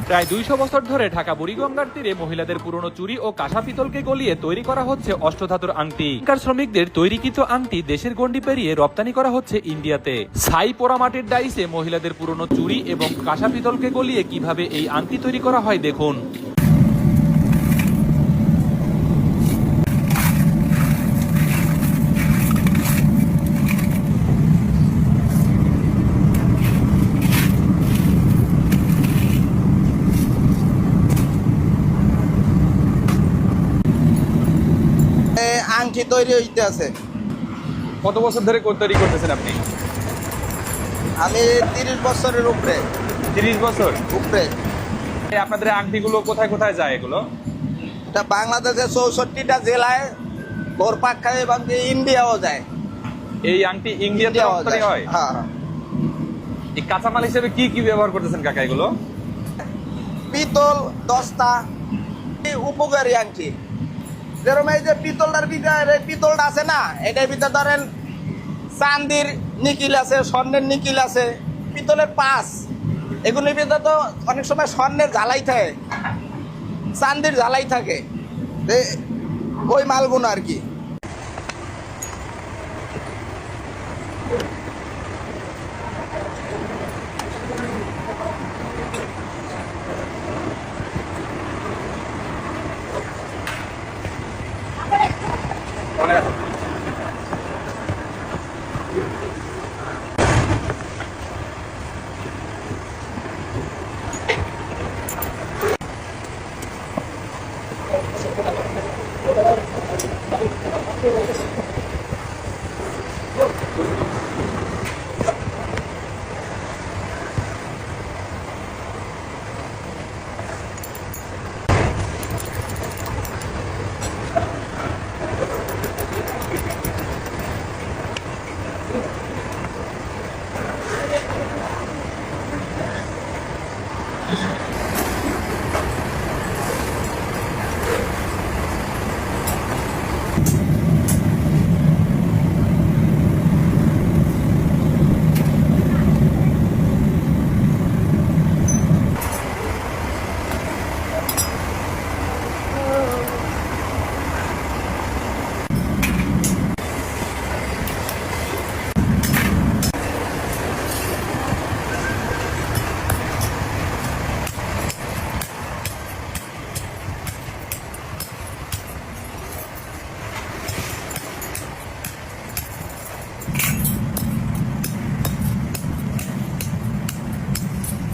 প্রায় 200 বছর ধরে ঢাকা বুড়িগঙ্গার তীরে মহিলাদের পুরনো চুড়ি ও কাঁসা পিতলকে গলিয়ে তৈরি করা হচ্ছে অষ্টধাতুর আংটি। এখানকার শ্রমিকদের তৈরিকৃত আংটি দেশের গণ্ডি পেরিয়ে রপ্তানি করা হচ্ছে ইন্ডিয়াতে। ছাই পোড়া মাটির ডাইসে মহিলাদের পুরনো চুড়ি এবং কাঁসা পিতলকে গলিয়ে কিভাবে এই আংটি তৈরি করা হয় দেখুন। আংটি তৈরি হইতে আছে। কত বছর ধরে তৈরি করতেছেন আপনি? আমি 30 বছরের উপরে। 30 বছর উপরে। আপনাদের আংটিগুলো কোথায় কোথায় যায় এগুলো? এটা বাংলাদেশের 64টা জেলায় ঘোরপাক খায় এবং ইন্ডিয়াও যায়। এই আংটি ইন্ডিয়াতে রপ্তানি হয়? হ্যাঁ। এই কাঁচামাল হিসেবে কি কি ব্যবহার করতেছেন কাকা এগুলো? পিতল, দস্তা, উপকারী আংটি। যেরকম এই যে পিতলটার ভিতরে পিতলটা আছে না, এটার ভিতরে ধরেন চান্দির নিকিল আছে, স্বর্ণের নিকিল আছে, পিতলের পাস, এগুলির ভিতরে তো অনেক সময় স্বর্ণের ঝালাই থাকে, চান্দির ঝালাই থাকে, ওই মালগুলো আর কি।